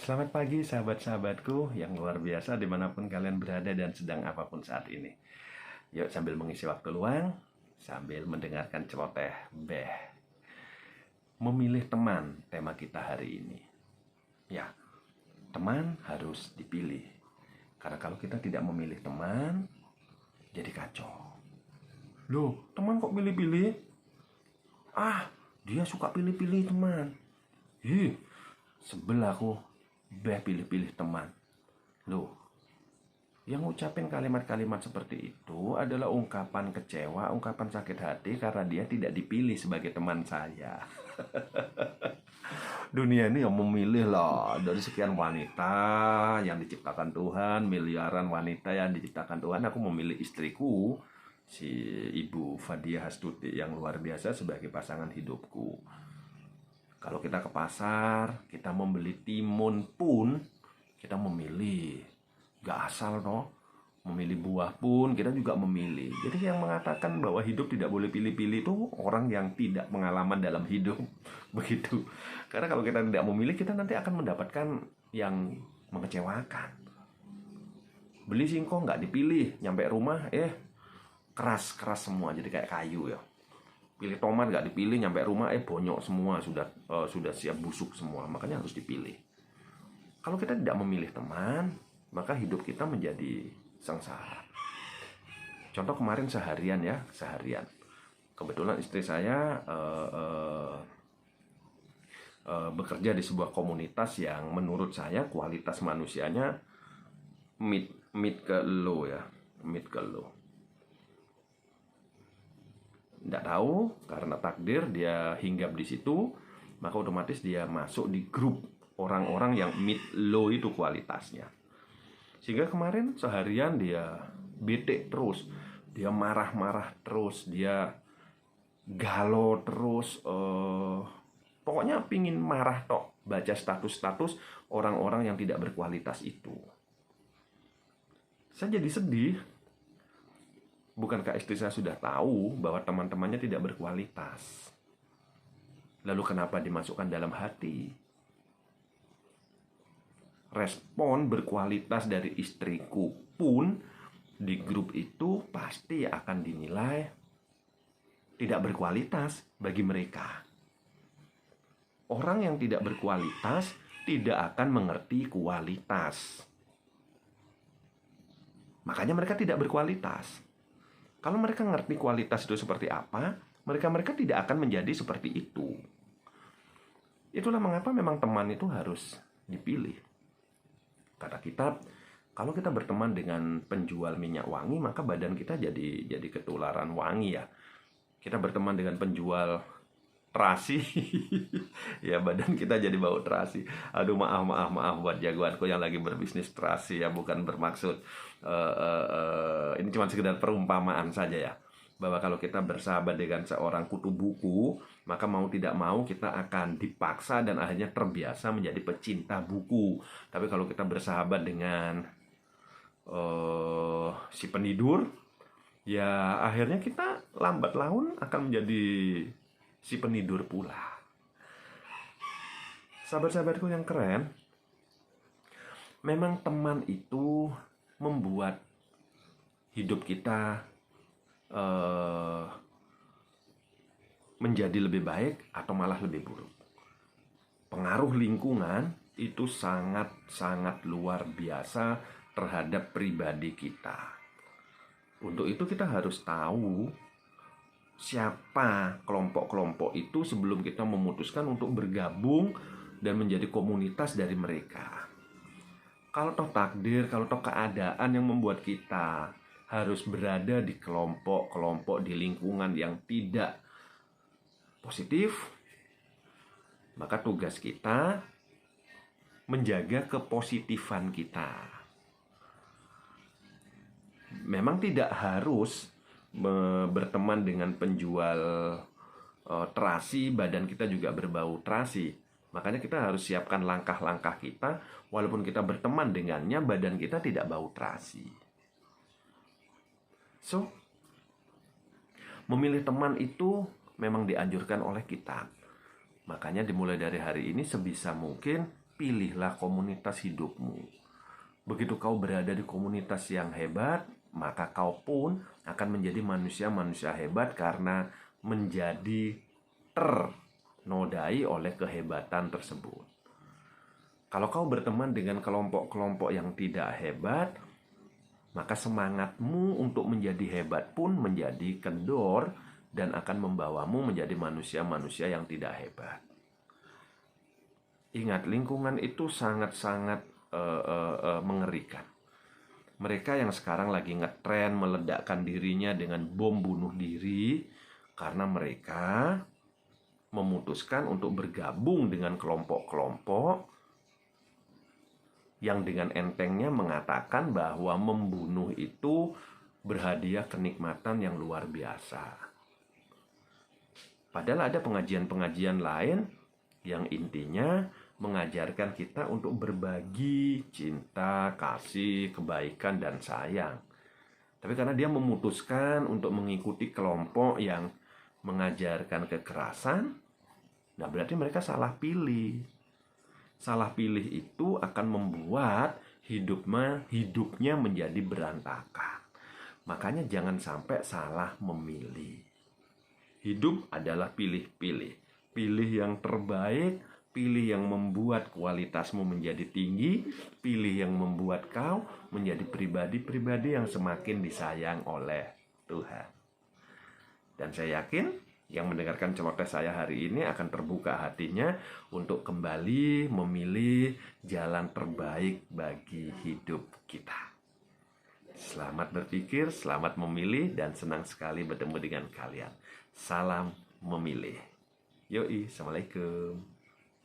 Selamat pagi sahabat-sahabatku yang luar biasa dimanapun kalian berada dan sedang apapun saat ini. Yuk sambil mengisi waktu luang, sambil mendengarkan celoteh beh. Memilih teman, tema kita hari ini. Ya, teman harus dipilih. Karena kalau kita tidak memilih teman, jadi kacau. Loh, teman kok pilih-pilih? Ah, dia suka pilih-pilih teman. Sebel aku. Beh pilih-pilih teman. Loh, yang ngucapin kalimat-kalimat seperti itu adalah ungkapan kecewa, ungkapan sakit hati karena dia tidak dipilih sebagai teman saya. Dunia ini yang memilih lah dari sekian wanita yang diciptakan Tuhan, miliaran wanita yang diciptakan Tuhan, aku memilih istriku, si Ibu Fadia Hastuti yang luar biasa sebagai pasangan hidupku. Kalau kita ke pasar, kita membeli timun pun, kita memilih. Gak asal toh. Memilih buah pun, kita juga memilih. Jadi yang mengatakan bahwa hidup tidak boleh pilih-pilih itu orang yang tidak pengalaman dalam hidup. Begitu. Karena kalau kita tidak memilih, kita nanti akan mendapatkan yang mengecewakan. Beli singkong nggak dipilih, nyampe rumah, keras-keras semua, jadi kayak kayu ya. Pilih tomat nggak dipilih, nyampe rumah bonyok semua, sudah siap busuk semua. Makanya harus dipilih. Kalau kita tidak memilih teman, maka hidup kita menjadi sengsara. Contoh kemarin seharian. Kebetulan istri saya bekerja di sebuah komunitas yang menurut saya kualitas manusianya mid ke low ya, mid ke low. Tidak tahu, karena takdir dia hinggap di situ, maka otomatis dia masuk di grup orang-orang yang mid low itu kualitasnya. Sehingga kemarin seharian dia bete terus, dia marah-marah terus, dia galau terus, pokoknya pingin marah tok, baca status-status orang-orang yang tidak berkualitas itu. Saya jadi sedih. Bukankah istri saya sudah tahu bahwa teman-temannya tidak berkualitas? Lalu kenapa dimasukkan dalam hati? Respon berkualitas dari istriku pun di grup itu pasti akan dinilai tidak berkualitas bagi mereka. Orang yang tidak berkualitas tidak akan mengerti kualitas. Makanya mereka tidak berkualitas. Kalau mereka ngerti kualitas itu seperti apa, mereka tidak akan menjadi seperti itu. Itulah mengapa memang teman itu harus dipilih. Kata kitab, kalau kita berteman dengan penjual minyak wangi, maka badan kita jadi ketularan wangi ya. Kita berteman dengan penjual terasi, ya badan kita jadi bau terasi. Aduh maaf buat jagoanku yang lagi berbisnis terasi ya, bukan bermaksud ini cuma sekedar perumpamaan saja ya, bahwa kalau kita bersahabat dengan seorang kutu buku, maka mau tidak mau kita akan dipaksa dan akhirnya terbiasa menjadi pecinta buku. Tapi kalau kita bersahabat dengan si penidur, ya akhirnya kita lambat laun akan menjadi si penidur pula. Sahabat-sahabatku yang keren, memang teman itu membuat hidup kita menjadi lebih baik atau malah lebih buruk. Pengaruh lingkungan itu sangat luar biasa terhadap pribadi kita. Untuk itu kita harus tahu siapa kelompok-kelompok itu sebelum kita memutuskan untuk bergabung dan menjadi komunitas dari mereka. Kalau toh takdir, kalau toh keadaan yang membuat kita harus berada di kelompok-kelompok di lingkungan yang tidak positif, maka tugas kita menjaga kepositifan kita. Memang tidak harus berteman dengan penjual terasi, badan kita juga berbau terasi. Makanya kita harus siapkan langkah-langkah kita, walaupun kita berteman dengannya, badan kita tidak bau terasi. So, memilih teman itu memang dianjurkan oleh kita. Makanya dimulai dari hari ini sebisa mungkin pilihlah komunitas hidupmu. Begitu kau berada di komunitas yang hebat, maka kau pun akan menjadi manusia-manusia hebat karena menjadi ternodai oleh kehebatan tersebut. Kalau kau berteman dengan kelompok-kelompok yang tidak hebat, maka semangatmu untuk menjadi hebat pun menjadi kendor dan akan membawamu menjadi manusia-manusia yang tidak hebat. Ingat, lingkungan itu sangat-sangat mengerikan. Mereka yang sekarang lagi ngetren meledakkan dirinya dengan bom bunuh diri karena mereka memutuskan untuk bergabung dengan kelompok-kelompok yang dengan entengnya mengatakan bahwa membunuh itu berhadiah kenikmatan yang luar biasa. Padahal ada pengajian-pengajian lain yang intinya mengajarkan kita untuk berbagi cinta, kasih, kebaikan, dan sayang. Tapi karena dia memutuskan untuk mengikuti kelompok yang mengajarkan kekerasan, nah berarti mereka salah pilih. Salah pilih itu akan membuat hidupnya menjadi berantakan. Makanya jangan sampai salah memilih. Hidup adalah pilih-pilih. Pilih yang terbaik, pilih yang membuat kualitasmu menjadi tinggi, pilih yang membuat kau menjadi pribadi-pribadi yang semakin disayang oleh Tuhan. Dan saya yakin yang mendengarkan celoteh saya hari ini akan terbuka hatinya untuk kembali memilih jalan terbaik bagi hidup kita. Selamat berpikir, selamat memilih, dan senang sekali bertemu dengan kalian. Salam memilih. Yoi, assalamualaikum.